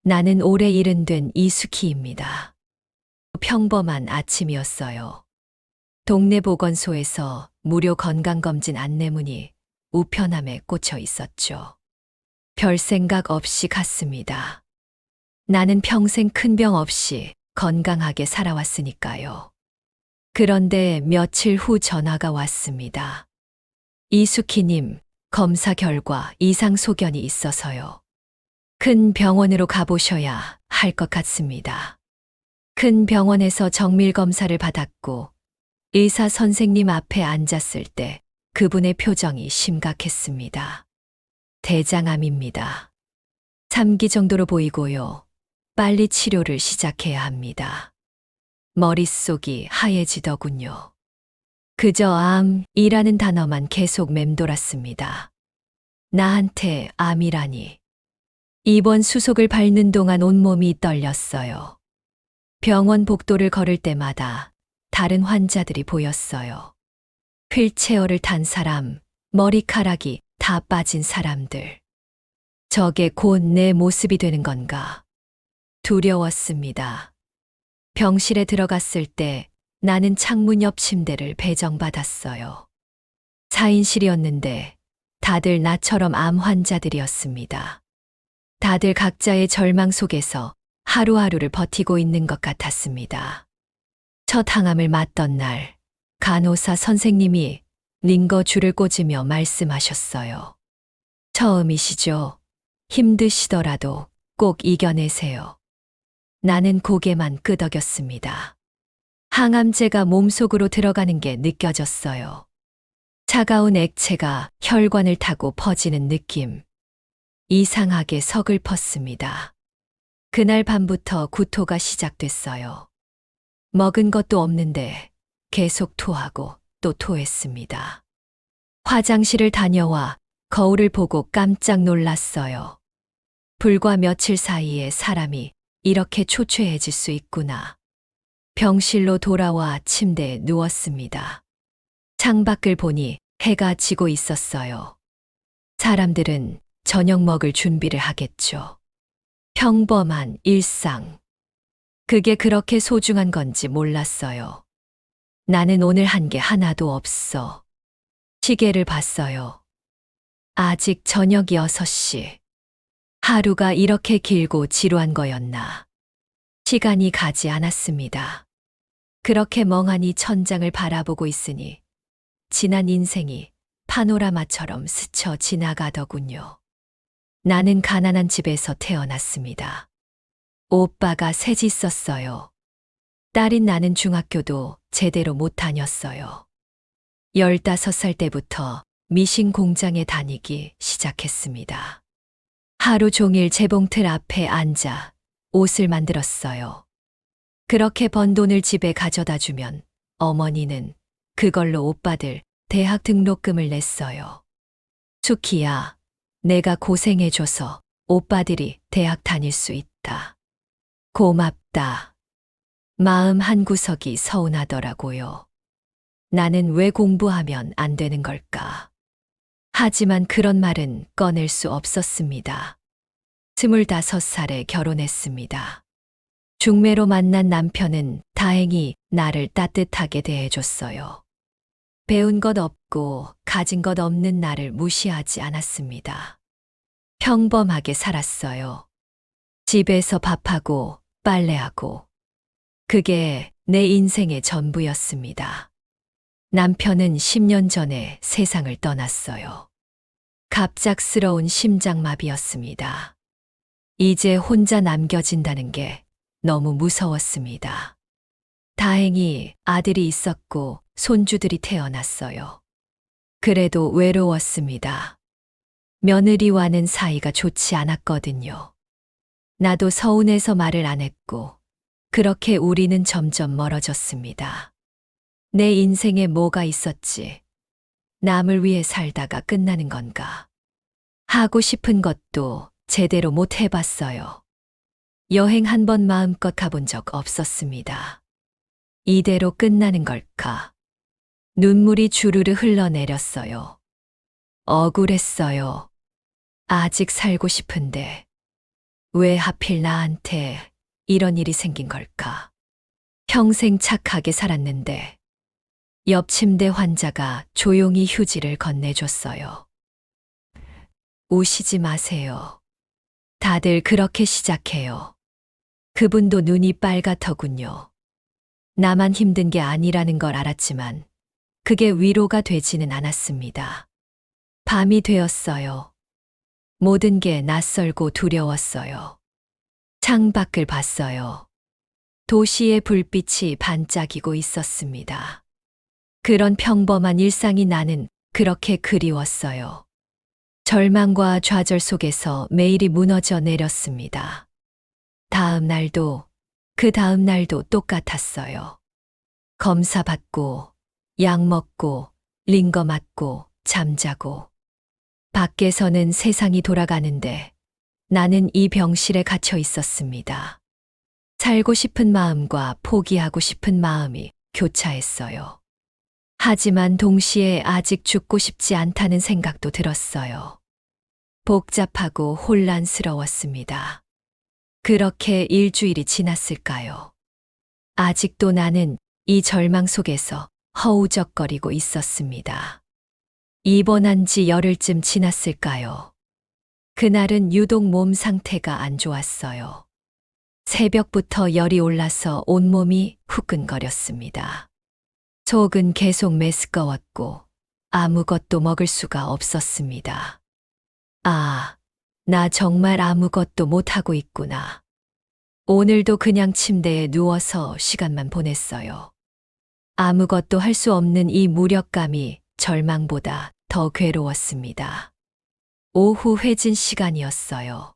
나는 올해 70된 이수키입니다. 평범한 아침이었어요. 동네 보건소에서 무료 건강검진 안내문이 우편함에 꽂혀 있었죠. 별 생각 없이 갔습니다. 나는 평생 큰 병 없이 건강하게 살아왔으니까요. 그런데 며칠 후 전화가 왔습니다. 이수키님, 검사 결과 이상 소견이 있어서요. 큰 병원으로 가보셔야 할 것 같습니다. 큰 병원에서 정밀 검사를 받았고 의사 선생님 앞에 앉았을 때 그분의 표정이 심각했습니다. 대장암입니다. 3기 정도로 보이고요. 빨리 치료를 시작해야 합니다. 머릿속이 하얘지더군요. 그저 암이라는 단어만 계속 맴돌았습니다. 나한테 암이라니. 입원 수속을 밟는 동안 온몸이 떨렸어요. 병원 복도를 걸을 때마다 다른 환자들이 보였어요. 휠체어를 탄 사람, 머리카락이 다 빠진 사람들. 저게 곧 내 모습이 되는 건가? 두려웠습니다. 병실에 들어갔을 때 나는 창문 옆 침대를 배정받았어요. 4인실이었는데 다들 나처럼 암 환자들이었습니다. 다들 각자의 절망 속에서 하루하루를 버티고 있는 것 같았습니다. 첫 항암을 맞던 날, 간호사 선생님이 링거 줄을 꽂으며 말씀하셨어요. 처음이시죠? 힘드시더라도 꼭 이겨내세요. 나는 고개만 끄덕였습니다. 항암제가 몸속으로 들어가는 게 느껴졌어요. 차가운 액체가 혈관을 타고 퍼지는 느낌. 이상하게 서글펐습니다. 그날 밤부터 구토가 시작됐어요. 먹은 것도 없는데 계속 토하고 또 토했습니다. 화장실을 다녀와 거울을 보고 깜짝 놀랐어요. 불과 며칠 사이에 사람이 이렇게 초췌해질 수 있구나. 병실로 돌아와 침대에 누웠습니다. 창밖을 보니 해가 지고 있었어요. 사람들은 저녁 먹을 준비를 하겠죠. 평범한 일상. 그게 그렇게 소중한 건지 몰랐어요. 나는 오늘 한 게 하나도 없어. 시계를 봤어요. 아직 저녁 6시. 하루가 이렇게 길고 지루한 거였나. 시간이 가지 않았습니다. 그렇게 멍하니 천장을 바라보고 있으니 지난 인생이 파노라마처럼 스쳐 지나가더군요. 나는 가난한 집에서 태어났습니다. 오빠가 셋 있었어요. 딸인 나는 중학교도 제대로 못 다녔어요. 15살 때부터 미신 공장에 다니기 시작했습니다. 하루 종일 재봉틀 앞에 앉아 옷을 만들었어요. 그렇게 번 돈을 집에 가져다 주면 어머니는 그걸로 오빠들 대학 등록금을 냈어요. 수키야, 내가 고생해줘서 오빠들이 대학 다닐 수 있다. 고맙다. 마음 한구석이 서운하더라고요. 나는 왜 공부하면 안 되는 걸까? 하지만 그런 말은 꺼낼 수 없었습니다. 25살에 결혼했습니다. 중매로 만난 남편은 다행히 나를 따뜻하게 대해줬어요. 배운 것 없고 가진 것 없는 나를 무시하지 않았습니다. 평범하게 살았어요. 집에서 밥하고 빨래하고. 그게 내 인생의 전부였습니다. 남편은 10년 전에 세상을 떠났어요. 갑작스러운 심장마비였습니다. 이제 혼자 남겨진다는 게 너무 무서웠습니다. 다행히 아들이 있었고 손주들이 태어났어요. 그래도 외로웠습니다. 며느리와는 사이가 좋지 않았거든요. 나도 서운해서 말을 안 했고, 그렇게 우리는 점점 멀어졌습니다. 내 인생에 뭐가 있었지? 남을 위해 살다가 끝나는 건가? 하고 싶은 것도 제대로 못 해봤어요. 여행 한 번 마음껏 가본 적 없었습니다. 이대로 끝나는 걸까? 눈물이 주르르 흘러내렸어요. 억울했어요. 아직 살고 싶은데. 왜 하필 나한테 이런 일이 생긴 걸까? 평생 착하게 살았는데 옆 침대 환자가 조용히 휴지를 건네줬어요. 우시지 마세요. 다들 그렇게 시작해요. 그분도 눈이 빨갛더군요. 나만 힘든 게 아니라는 걸 알았지만 그게 위로가 되지는 않았습니다. 밤이 되었어요. 모든 게 낯설고 두려웠어요. 창밖을 봤어요. 도시의 불빛이 반짝이고 있었습니다. 그런 평범한 일상이 나는 그렇게 그리웠어요. 절망과 좌절 속에서 매일이 무너져 내렸습니다. 다음 날도, 그 다음 날도 똑같았어요. 검사 받고, 약 먹고, 링거 맞고, 잠자고. 밖에서는 세상이 돌아가는데 나는 이 병실에 갇혀 있었습니다. 살고 싶은 마음과 포기하고 싶은 마음이 교차했어요. 하지만 동시에 아직 죽고 싶지 않다는 생각도 들었어요. 복잡하고 혼란스러웠습니다. 그렇게 일주일이 지났을까요? 아직도 나는 이 절망 속에서 허우적거리고 있었습니다. 입원한 지 열흘쯤 지났을까요? 그날은 유독 몸 상태가 안 좋았어요. 새벽부터 열이 올라서 온몸이 후끈거렸습니다. 속은 계속 메스꺼웠고 아무것도 먹을 수가 없었습니다. 아, 나 정말 아무것도 못하고 있구나. 오늘도 그냥 침대에 누워서 시간만 보냈어요. 아무것도 할 수 없는 이 무력감이 절망보다 더 괴로웠습니다. 오후 회진 시간이었어요.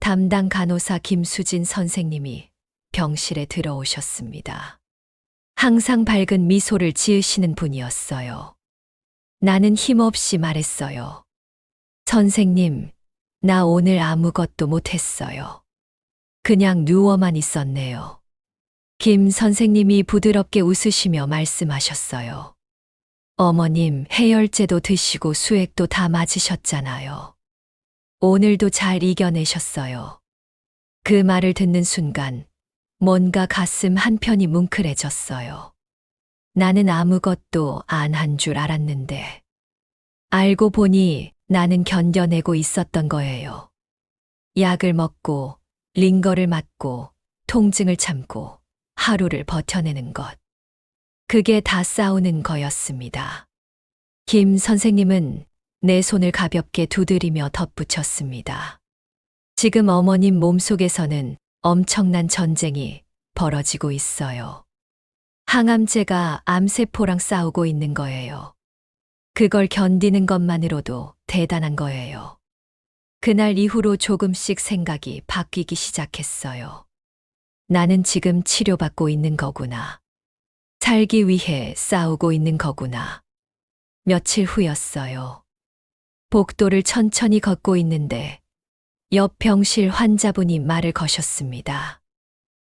담당 간호사 김수진 선생님이 병실에 들어오셨습니다. 항상 밝은 미소를 지으시는 분이었어요. 나는 힘없이 말했어요. 선생님, 나 오늘 아무것도 못했어요. 그냥 누워만 있었네요. 김 선생님이 부드럽게 웃으시며 말씀하셨어요. 어머님, 해열제도 드시고 수액도 다 맞으셨잖아요. 오늘도 잘 이겨내셨어요. 그 말을 듣는 순간 뭔가 가슴 한편이 뭉클해졌어요. 나는 아무것도 안 한 줄 알았는데 알고 보니 나는 견뎌내고 있었던 거예요. 약을 먹고 링거를 맞고 통증을 참고 하루를 버텨내는 것. 그게 다 싸우는 거였습니다. 김 선생님은 내 손을 가볍게 두드리며 덧붙였습니다. 지금 어머님 몸속에서는 엄청난 전쟁이 벌어지고 있어요. 항암제가 암세포랑 싸우고 있는 거예요. 그걸 견디는 것만으로도 대단한 거예요. 그날 이후로 조금씩 생각이 바뀌기 시작했어요. 나는 지금 치료받고 있는 거구나. 살기 위해 싸우고 있는 거구나. 며칠 후였어요. 복도를 천천히 걷고 있는데 옆 병실 환자분이 말을 거셨습니다.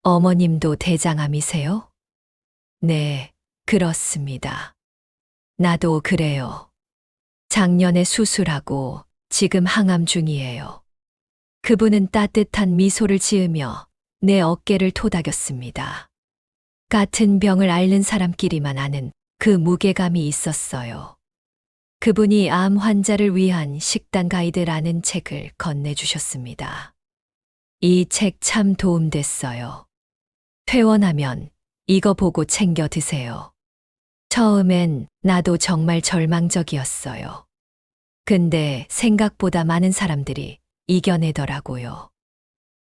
어머님도 대장암이세요? 네, 그렇습니다. 나도 그래요. 작년에 수술하고 지금 항암 중이에요. 그분은 따뜻한 미소를 지으며 내 어깨를 토닥였습니다. 같은 병을 앓는 사람끼리만 아는 그 무게감이 있었어요. 그분이 암 환자를 위한 식단 가이드라는 책을 건네주셨습니다. 이 책 참 도움됐어요. 퇴원하면 이거 보고 챙겨 드세요. 처음엔 나도 정말 절망적이었어요. 근데 생각보다 많은 사람들이 이겨내더라고요.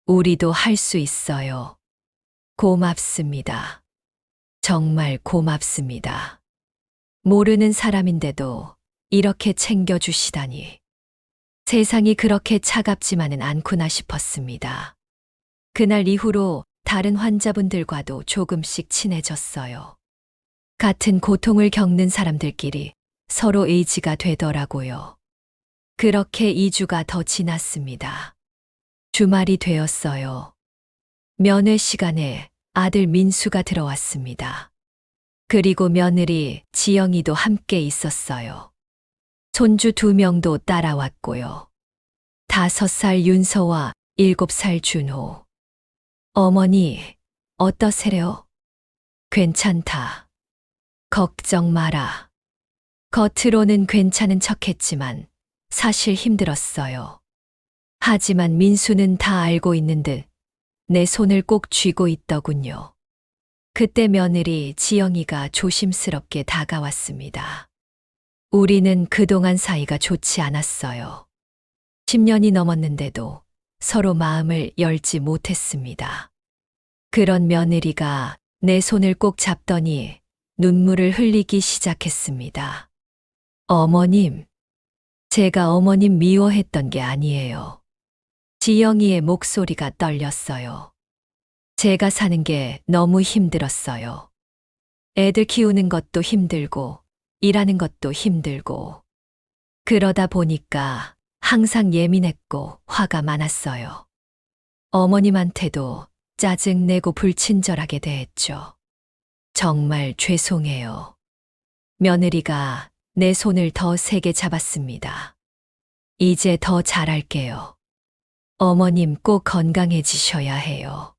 우리도 할 수 있어요. 고맙습니다. 정말 고맙습니다. 모르는 사람인데도 이렇게 챙겨주시다니. 세상이 그렇게 차갑지만은 않구나 싶었습니다. 그날 이후로 다른 환자분들과도 조금씩 친해졌어요. 같은 고통을 겪는 사람들끼리 서로 의지가 되더라고요. 그렇게 2주가 더 지났습니다. 주말이 되었어요. 면회 시간에 아들 민수가 들어왔습니다. 그리고 며느리 지영이도 함께 있었어요. 손주 2명도 따라왔고요. 5살 윤서와 7살 준호. 어머니, 어떠세요? 괜찮다. 걱정 마라. 겉으로는 괜찮은 척했지만 사실 힘들었어요. 하지만 민수는 다 알고 있는 듯 내 손을 꼭 쥐고 있더군요. 그때 며느리 지영이가 조심스럽게 다가왔습니다. 우리는 그동안 사이가 좋지 않았어요. 10년이 넘었는데도 서로 마음을 열지 못했습니다. 그런 며느리가 내 손을 꼭 잡더니 눈물을 흘리기 시작했습니다. 어머님, 제가 어머님 미워했던 게 아니에요. 지영이의 목소리가 떨렸어요. 제가 사는 게 너무 힘들었어요. 애들 키우는 것도 힘들고, 일하는 것도 힘들고. 그러다 보니까 항상 예민했고 화가 많았어요. 어머님한테도 짜증내고 불친절하게 대했죠. 정말 죄송해요. 며느리가 내 손을 더 세게 잡았습니다. 이제 더 잘할게요. 어머님 꼭 건강해지셔야 해요.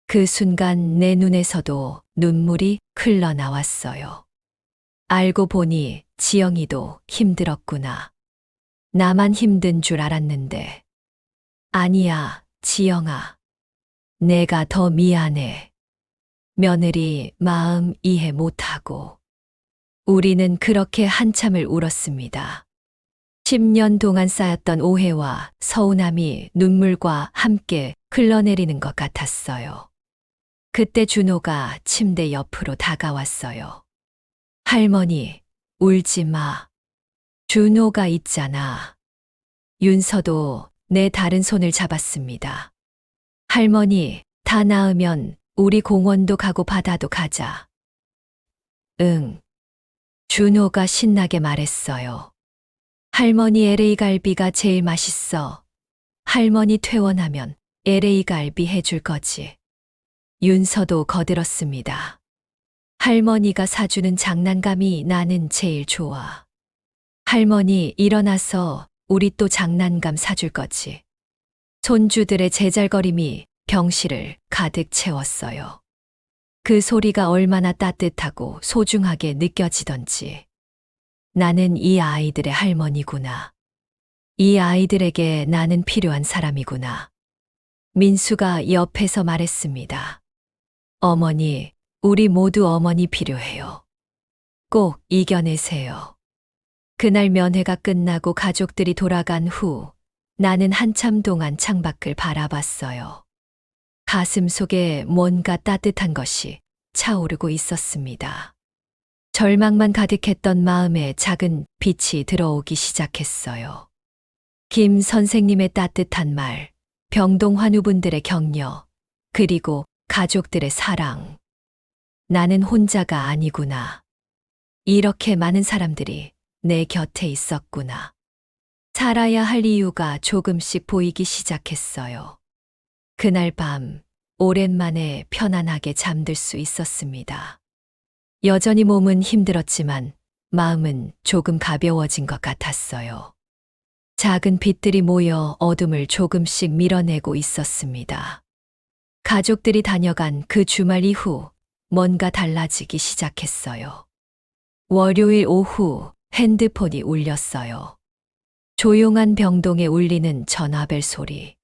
그 순간 내 눈에서도 눈물이 흘러나왔어요. 알고 보니 지영이도 힘들었구나. 나만 힘든 줄 알았는데. 아니야, 지영아. 내가 더 미안해. 며느리 마음 이해 못하고. 우리는 그렇게 한참을 울었습니다. 10년 동안 쌓였던 오해와 서운함이 눈물과 함께 흘러내리는 것 같았어요. 그때 준호가 침대 옆으로 다가왔어요. 할머니, 울지 마. 준호가 있잖아. 윤서도 내 다른 손을 잡았습니다. 할머니, 다 나으면 우리 공원도 가고 바다도 가자. 응. 준호가 신나게 말했어요. 할머니 LA 갈비가 제일 맛있어. 할머니 퇴원하면 LA 갈비 해줄 거지. 윤서도 거들었습니다. 할머니가 사주는 장난감이 나는 제일 좋아. 할머니 일어나서 우리 또 장난감 사줄 거지. 손주들의 제잘거림이 병실을 가득 채웠어요. 그 소리가 얼마나 따뜻하고 소중하게 느껴지던지. 나는 이 아이들의 할머니구나. 이 아이들에게 나는 필요한 사람이구나. 민수가 옆에서 말했습니다. 어머니, 우리 모두 어머니 필요해요. 꼭 이겨내세요. 그날 면회가 끝나고 가족들이 돌아간 후 나는 한참 동안 창밖을 바라봤어요. 가슴 속에 뭔가 따뜻한 것이 차오르고 있었습니다. 절망만 가득했던 마음에 작은 빛이 들어오기 시작했어요. 김 선생님의 따뜻한 말, 병동 환우분들의 격려, 그리고 가족들의 사랑. 나는 혼자가 아니구나. 이렇게 많은 사람들이 내 곁에 있었구나. 살아야 할 이유가 조금씩 보이기 시작했어요. 그날 밤, 오랜만에 편안하게 잠들 수 있었습니다. 여전히 몸은 힘들었지만 마음은 조금 가벼워진 것 같았어요. 작은 빛들이 모여 어둠을 조금씩 밀어내고 있었습니다. 가족들이 다녀간 그 주말 이후 뭔가 달라지기 시작했어요. 월요일 오후 핸드폰이 울렸어요. 조용한 병동에 울리는 전화벨 소리.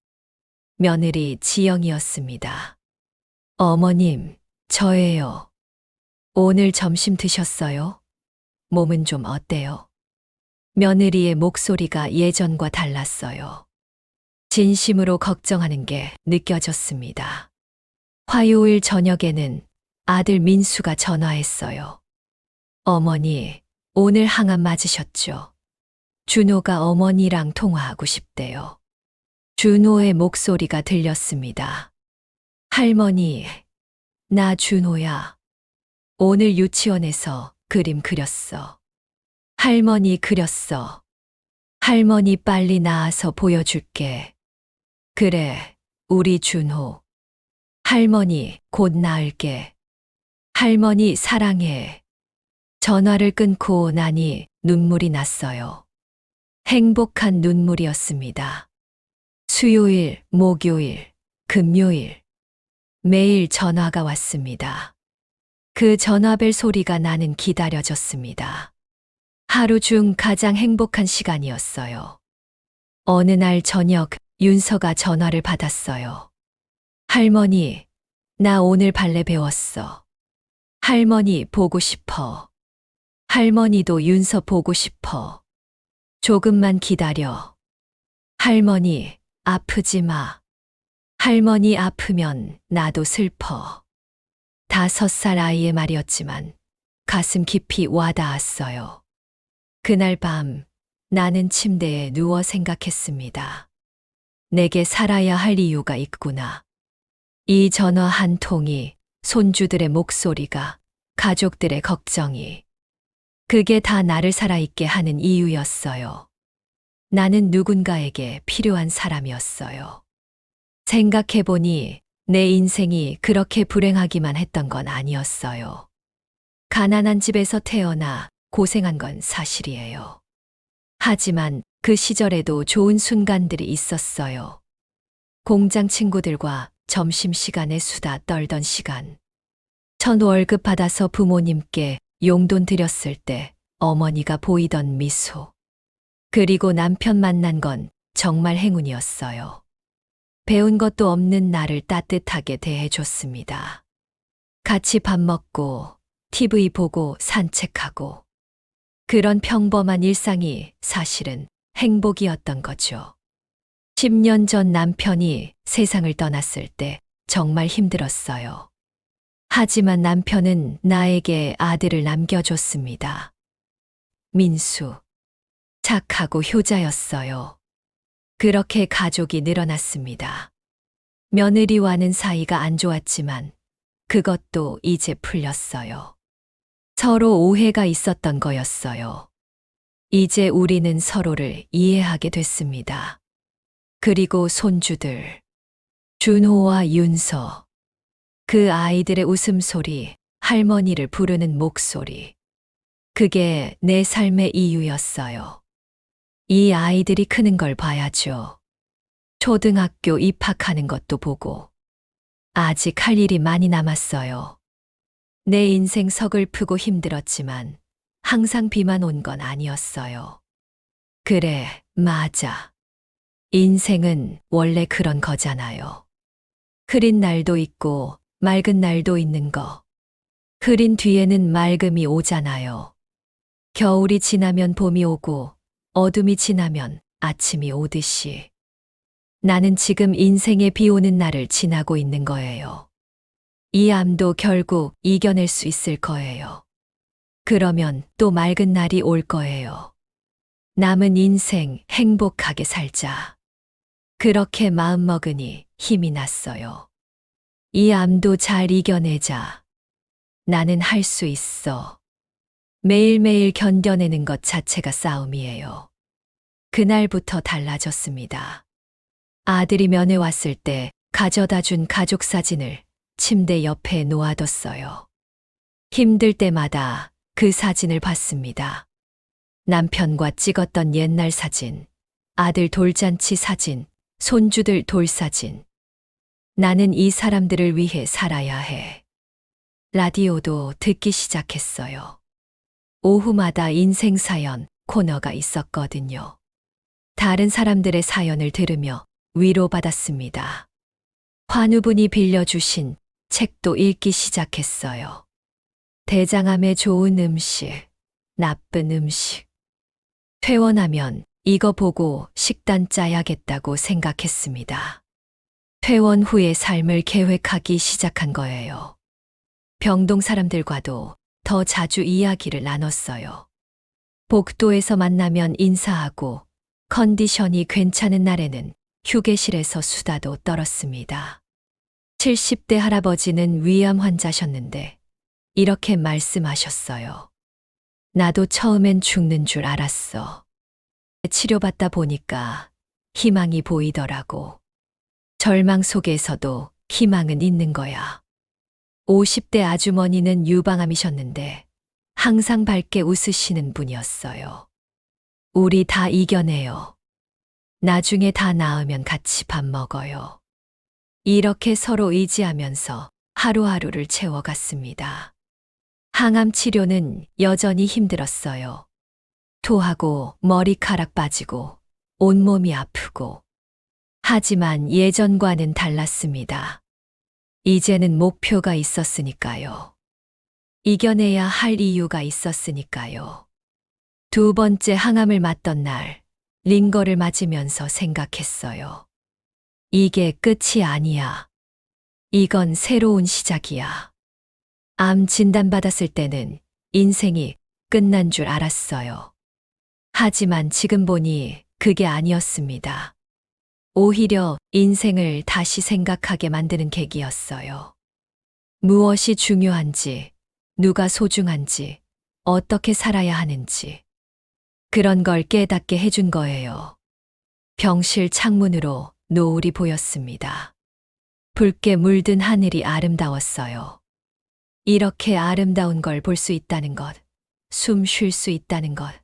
며느리 지영이었습니다. 어머님, 저예요. 오늘 점심 드셨어요? 몸은 좀 어때요? 며느리의 목소리가 예전과 달랐어요. 진심으로 걱정하는 게 느껴졌습니다. 화요일 저녁에는 아들 민수가 전화했어요. 어머니, 오늘 항암 맞으셨죠? 준호가 어머니랑 통화하고 싶대요. 준호의 목소리가 들렸습니다. 할머니, 나 준호야. 오늘 유치원에서 그림 그렸어. 할머니 그렸어. 할머니 빨리 나와서 보여줄게. 그래, 우리 준호. 할머니 곧 나을게. 할머니 사랑해. 전화를 끊고 나니 눈물이 났어요. 행복한 눈물이었습니다. 수요일, 목요일, 금요일. 매일 전화가 왔습니다. 그 전화벨 소리가 나는 기다려졌습니다. 하루 중 가장 행복한 시간이었어요. 어느 날 저녁 윤서가 전화를 받았어요. 할머니, 나 오늘 발레 배웠어. 할머니 보고 싶어. 할머니도 윤서 보고 싶어. 조금만 기다려. 할머니, 아프지 마. 할머니 아프면 나도 슬퍼. 5살 아이의 말이었지만 가슴 깊이 와닿았어요. 그날 밤 나는 침대에 누워 생각했습니다. 내게 살아야 할 이유가 있구나. 이 전화 한 통이, 손주들의 목소리가, 가족들의 걱정이. 그게 다 나를 살아있게 하는 이유였어요. 나는 누군가에게 필요한 사람이었어요. 생각해보니 내 인생이 그렇게 불행하기만 했던 건 아니었어요. 가난한 집에서 태어나 고생한 건 사실이에요. 하지만 그 시절에도 좋은 순간들이 있었어요. 공장 친구들과 점심시간에 수다 떨던 시간. 첫 월급 받아서 부모님께 용돈 드렸을 때 어머니가 보이던 미소. 그리고 남편 만난 건 정말 행운이었어요. 배운 것도 없는 나를 따뜻하게 대해줬습니다. 같이 밥 먹고, TV 보고 산책하고. 그런 평범한 일상이 사실은 행복이었던 거죠. 10년 전 남편이 세상을 떠났을 때 정말 힘들었어요. 하지만 남편은 나에게 아들을 남겨줬습니다. 민수. 착하고 효자였어요. 그렇게 가족이 늘어났습니다. 며느리와는 사이가 안 좋았지만 그것도 이제 풀렸어요. 서로 오해가 있었던 거였어요. 이제 우리는 서로를 이해하게 됐습니다. 그리고 손주들. 준호와 윤서. 그 아이들의 웃음소리, 할머니를 부르는 목소리. 그게 내 삶의 이유였어요. 이 아이들이 크는 걸 봐야죠. 초등학교 입학하는 것도 보고. 아직 할 일이 많이 남았어요. 내 인생 서글프고 힘들었지만 항상 비만 온 건 아니었어요. 그래, 맞아. 인생은 원래 그런 거잖아요. 흐린 날도 있고 맑은 날도 있는 거. 흐린 뒤에는 맑음이 오잖아요. 겨울이 지나면 봄이 오고 어둠이 지나면 아침이 오듯이. 나는 지금 인생의 비 오는 날을 지나고 있는 거예요. 이 암도 결국 이겨낼 수 있을 거예요. 그러면 또 맑은 날이 올 거예요. 남은 인생 행복하게 살자. 그렇게 마음먹으니 힘이 났어요. 이 암도 잘 이겨내자. 나는 할 수 있어. 매일매일 견뎌내는 것 자체가 싸움이에요. 그날부터 달라졌습니다. 아들이 면회 왔을 때 가져다 준 가족 사진을 침대 옆에 놓아뒀어요. 힘들 때마다 그 사진을 봤습니다. 남편과 찍었던 옛날 사진, 아들 돌잔치 사진, 손주들 돌사진. 나는 이 사람들을 위해 살아야 해. 라디오도 듣기 시작했어요. 오후마다 인생 사연 코너가 있었거든요. 다른 사람들의 사연을 들으며 위로받았습니다. 환우분이 빌려주신 책도 읽기 시작했어요. 대장암에 좋은 음식, 나쁜 음식. 퇴원하면 이거 보고 식단 짜야겠다고 생각했습니다. 퇴원 후의 삶을 계획하기 시작한 거예요. 병동 사람들과도 더 자주 이야기를 나눴어요. 복도에서 만나면 인사하고 컨디션이 괜찮은 날에는 휴게실에서 수다도 떨었습니다. 70대 할아버지는 위암 환자셨는데 이렇게 말씀하셨어요. 나도 처음엔 죽는 줄 알았어. 치료받다 보니까 희망이 보이더라고. 절망 속에서도 희망은 있는 거야. 50대 아주머니는 유방암이셨는데 항상 밝게 웃으시는 분이었어요. 우리 다 이겨내요. 나중에 다 나으면 같이 밥 먹어요. 이렇게 서로 의지하면서 하루하루를 채워갔습니다. 항암 치료는 여전히 힘들었어요. 토하고 머리카락 빠지고 온몸이 아프고. 하지만 예전과는 달랐습니다. 이제는 목표가 있었으니까요. 이겨내야 할 이유가 있었으니까요. 두 번째 항암을 맞던 날, 링거를 맞으면서 생각했어요. 이게 끝이 아니야. 이건 새로운 시작이야. 암 진단받았을 때는 인생이 끝난 줄 알았어요. 하지만 지금 보니 그게 아니었습니다. 오히려 인생을 다시 생각하게 만드는 계기였어요. 무엇이 중요한지, 누가 소중한지, 어떻게 살아야 하는지. 그런 걸 깨닫게 해준 거예요. 병실 창문으로 노을이 보였습니다. 붉게 물든 하늘이 아름다웠어요. 이렇게 아름다운 걸 볼 수 있다는 것, 숨 쉴 수 있다는 것,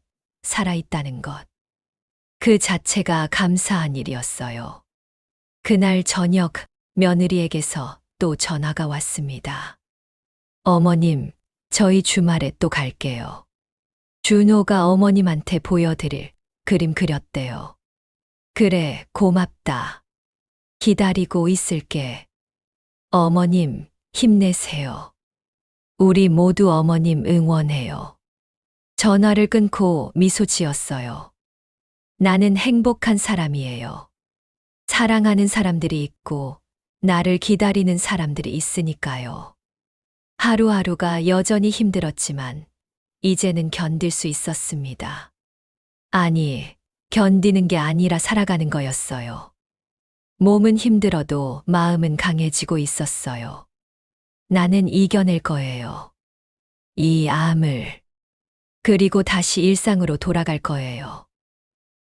살아있다는 것. 그 자체가 감사한 일이었어요. 그날 저녁 며느리에게서 또 전화가 왔습니다. 어머님, 저희 주말에 또 갈게요. 준호가 어머님한테 보여드릴 그림 그렸대요. 그래, 고맙다. 기다리고 있을게. 어머님, 힘내세요. 우리 모두 어머님 응원해요. 전화를 끊고 미소 지었어요. 나는 행복한 사람이에요. 사랑하는 사람들이 있고, 나를 기다리는 사람들이 있으니까요. 하루하루가 여전히 힘들었지만, 이제는 견딜 수 있었습니다. 아니, 견디는 게 아니라 살아가는 거였어요. 몸은 힘들어도 마음은 강해지고 있었어요. 나는 이겨낼 거예요. 이 암을. 그리고 다시 일상으로 돌아갈 거예요.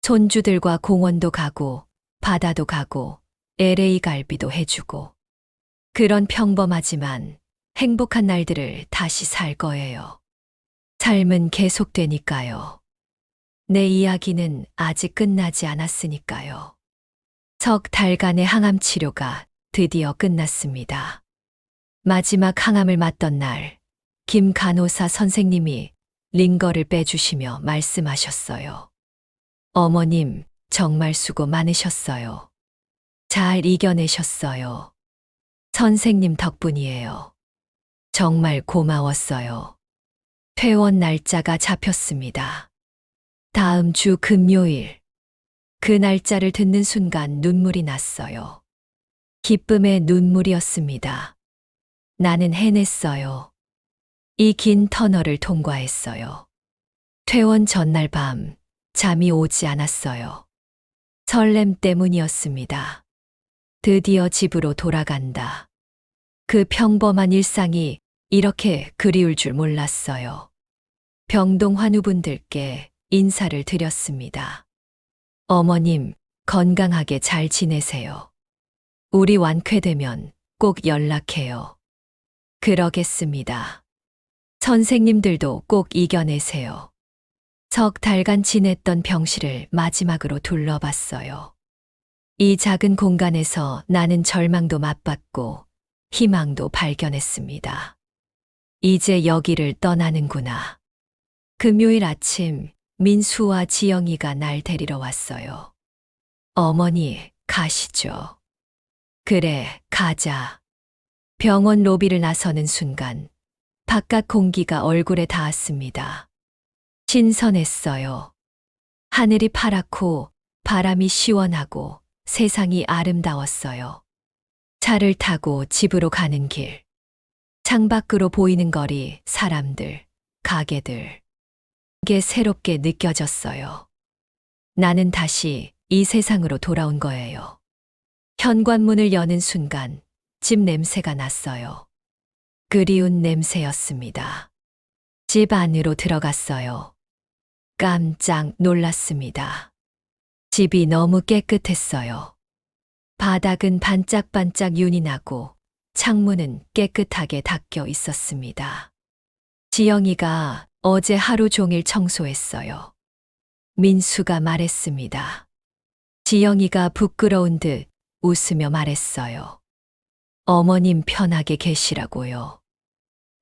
손주들과 공원도 가고, 바다도 가고, LA 갈비도 해주고. 그런 평범하지만 행복한 날들을 다시 살 거예요. 삶은 계속되니까요. 내 이야기는 아직 끝나지 않았으니까요. 석 달간의 항암 치료가 드디어 끝났습니다. 마지막 항암을 맞던 날, 김 간호사 선생님이 링거를 빼주시며 말씀하셨어요. 어머님, 정말 수고 많으셨어요. 잘 이겨내셨어요. 선생님 덕분이에요. 정말 고마웠어요. 퇴원 날짜가 잡혔습니다. 다음 주 금요일. 그 날짜를 듣는 순간 눈물이 났어요. 기쁨의 눈물이었습니다. 나는 해냈어요. 이 긴 터널을 통과했어요. 퇴원 전날 밤, 잠이 오지 않았어요. 설렘 때문이었습니다. 드디어 집으로 돌아간다. 그 평범한 일상이 이렇게 그리울 줄 몰랐어요. 병동 환우분들께 인사를 드렸습니다. 어머님, 건강하게 잘 지내세요. 우리 완쾌되면 꼭 연락해요. 그러겠습니다. 선생님들도 꼭 이겨내세요. 석 달간 지냈던 병실을 마지막으로 둘러봤어요. 이 작은 공간에서 나는 절망도 맛봤고 희망도 발견했습니다. 이제 여기를 떠나는구나. 금요일 아침 민수와 지영이가 날 데리러 왔어요. 어머니, 가시죠. 그래, 가자. 병원 로비를 나서는 순간 바깥 공기가 얼굴에 닿았습니다. 신선했어요. 하늘이 파랗고 바람이 시원하고 세상이 아름다웠어요. 차를 타고 집으로 가는 길. 창밖으로 보이는 거리, 사람들, 가게들. 게 새롭게 느껴졌어요. 나는 다시 이 세상으로 돌아온 거예요. 현관문을 여는 순간 집 냄새가 났어요. 그리운 냄새였습니다. 집 안으로 들어갔어요. 깜짝 놀랐습니다. 집이 너무 깨끗했어요. 바닥은 반짝반짝 윤이 나고 창문은 깨끗하게 닦여 있었습니다. 지영이가 어제 하루 종일 청소했어요. 민수가 말했습니다. 지영이가 부끄러운 듯 웃으며 말했어요. 어머님 편하게 계시라고요.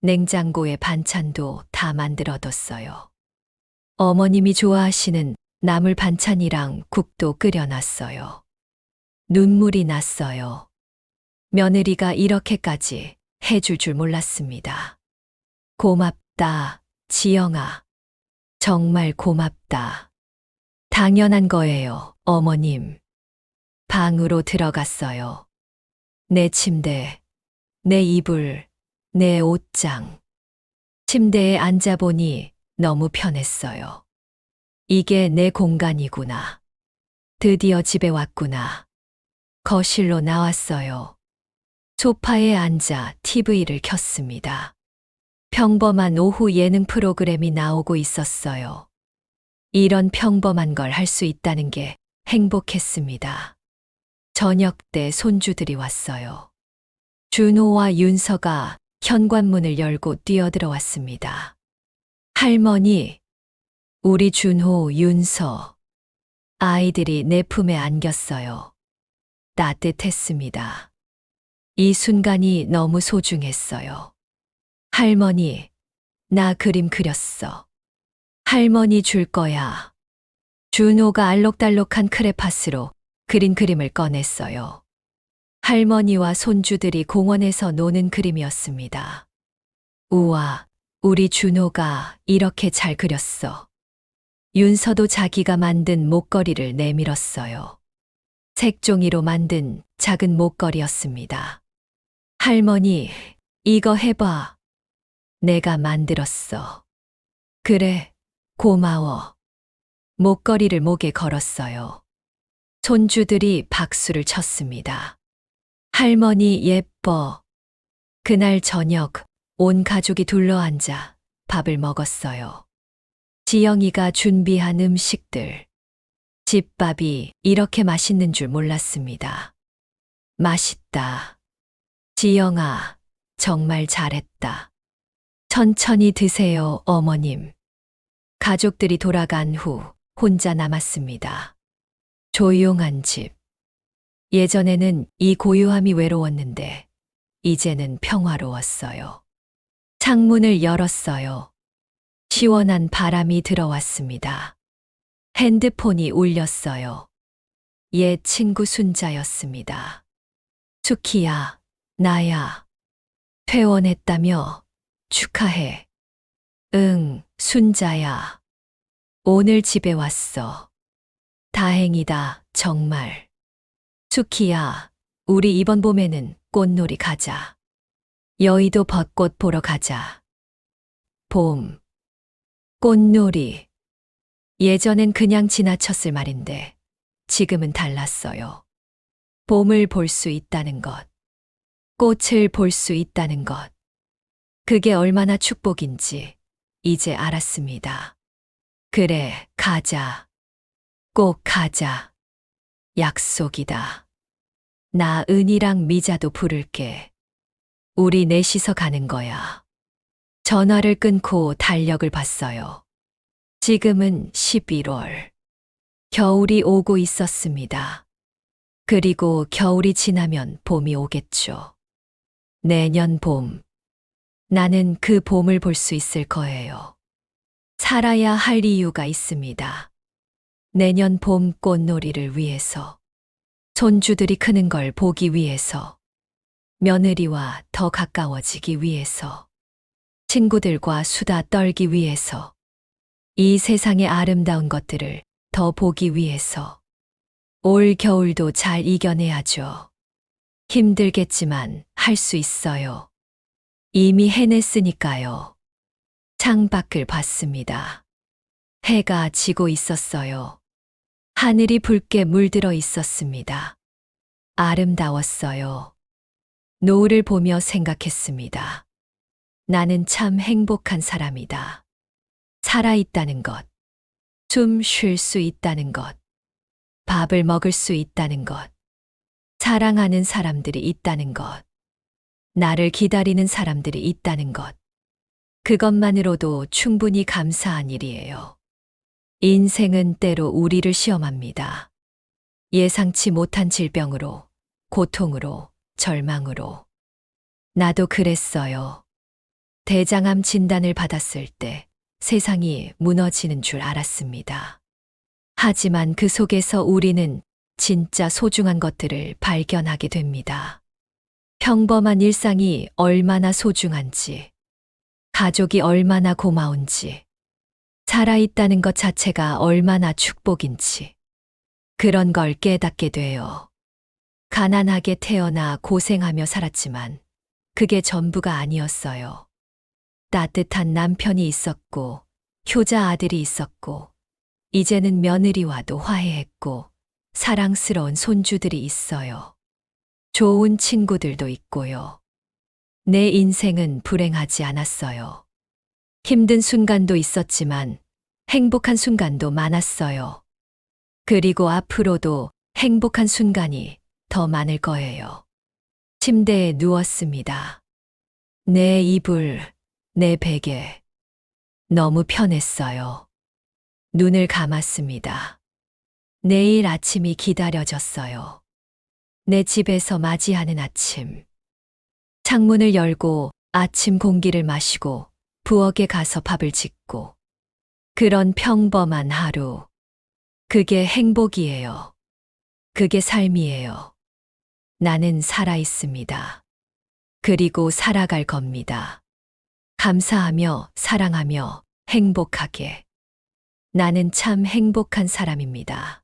냉장고에 반찬도 다 만들어뒀어요. 어머님이 좋아하시는 나물 반찬이랑 국도 끓여놨어요. 눈물이 났어요. 며느리가 이렇게까지 해줄 줄 몰랐습니다. 고맙다, 지영아. 정말 고맙다. 당연한 거예요, 어머님. 방으로 들어갔어요. 내 침대, 내 이불, 내 옷장. 침대에 앉아보니 너무 편했어요. 이게 내 공간이구나. 드디어 집에 왔구나. 거실로 나왔어요. 소파에 앉아 TV를 켰습니다. 평범한 오후 예능 프로그램이 나오고 있었어요. 이런 평범한 걸 할 수 있다는 게 행복했습니다. 저녁 때 손주들이 왔어요. 준호와 윤서가 현관문을 열고 뛰어들어왔습니다. 할머니, 우리 준호, 윤서. 아이들이 내 품에 안겼어요. 따뜻했습니다. 이 순간이 너무 소중했어요. 할머니, 나 그림 그렸어. 할머니 줄 거야. 준호가 알록달록한 크레파스로 그린 그림을 꺼냈어요. 할머니와 손주들이 공원에서 노는 그림이었습니다. 우와, 우리 준호가 이렇게 잘 그렸어. 윤서도 자기가 만든 목걸이를 내밀었어요. 색종이로 만든 작은 목걸이였습니다. 할머니, 이거 해봐. 내가 만들었어. 그래, 고마워. 목걸이를 목에 걸었어요. 손주들이 박수를 쳤습니다. 할머니 예뻐. 그날 저녁 온 가족이 둘러앉아 밥을 먹었어요. 지영이가 준비한 음식들. 집밥이 이렇게 맛있는 줄 몰랐습니다. 맛있다. 지영아, 정말 잘했다. 천천히 드세요, 어머님. 가족들이 돌아간 후 혼자 남았습니다. 조용한 집. 예전에는 이 고요함이 외로웠는데 이제는 평화로웠어요. 창문을 열었어요. 시원한 바람이 들어왔습니다. 핸드폰이 울렸어요. 옛 친구 순자였습니다. 수키야, 나야. 퇴원했다며? 축하해. 응, 순자야. 오늘 집에 왔어. 다행이다, 정말. 수키야, 우리 이번 봄에는 꽃놀이 가자. 여의도 벚꽃 보러 가자. 봄. 꽃놀이. 예전엔 그냥 지나쳤을 말인데 지금은 달랐어요. 봄을 볼 수 있다는 것. 꽃을 볼 수 있다는 것. 그게 얼마나 축복인지 이제 알았습니다. 그래, 가자. 꼭 가자. 약속이다. 나 은이랑 미자도 부를게. 우리 넷이서 가는 거야. 전화를 끊고 달력을 봤어요. 지금은 11월. 겨울이 오고 있었습니다. 그리고 겨울이 지나면 봄이 오겠죠. 내년 봄. 나는 그 봄을 볼 수 있을 거예요. 살아야 할 이유가 있습니다. 내년 봄 꽃놀이를 위해서. 손주들이 크는 걸 보기 위해서. 며느리와 더 가까워지기 위해서. 친구들과 수다 떨기 위해서. 이 세상의 아름다운 것들을 더 보기 위해서. 올 겨울도 잘 이겨내야죠. 힘들겠지만 할 수 있어요. 이미 해냈으니까요. 창밖을 봤습니다. 해가 지고 있었어요. 하늘이 붉게 물들어 있었습니다. 아름다웠어요. 노을을 보며 생각했습니다. 나는 참 행복한 사람이다. 살아있다는 것. 숨 쉴 수 있다는 것. 밥을 먹을 수 있다는 것. 사랑하는 사람들이 있다는 것. 나를 기다리는 사람들이 있다는 것. 그것만으로도 충분히 감사한 일이에요. 인생은 때로 우리를 시험합니다. 예상치 못한 질병으로, 고통으로, 절망으로. 나도 그랬어요. 대장암 진단을 받았을 때 세상이 무너지는 줄 알았습니다. 하지만 그 속에서 우리는 진짜 소중한 것들을 발견하게 됩니다. 평범한 일상이 얼마나 소중한지, 가족이 얼마나 고마운지, 살아있다는 것 자체가 얼마나 축복인지, 그런 걸 깨닫게 돼요. 가난하게 태어나 고생하며 살았지만 그게 전부가 아니었어요. 따뜻한 남편이 있었고, 효자 아들이 있었고, 이제는 며느리와도 화해했고, 사랑스러운 손주들이 있어요. 좋은 친구들도 있고요. 내 인생은 불행하지 않았어요. 힘든 순간도 있었지만 행복한 순간도 많았어요. 그리고 앞으로도 행복한 순간이 더 많을 거예요. 침대에 누웠습니다. 내 이불, 내 베개. 너무 편했어요. 눈을 감았습니다. 내일 아침이 기다려졌어요. 내 집에서 맞이하는 아침. 창문을 열고 아침 공기를 마시고 부엌에 가서 밥을 짓고. 그런 평범한 하루. 그게 행복이에요. 그게 삶이에요. 나는 살아 있습니다. 그리고 살아갈 겁니다. 감사하며 사랑하며 행복하게. 나는 참 행복한 사람입니다.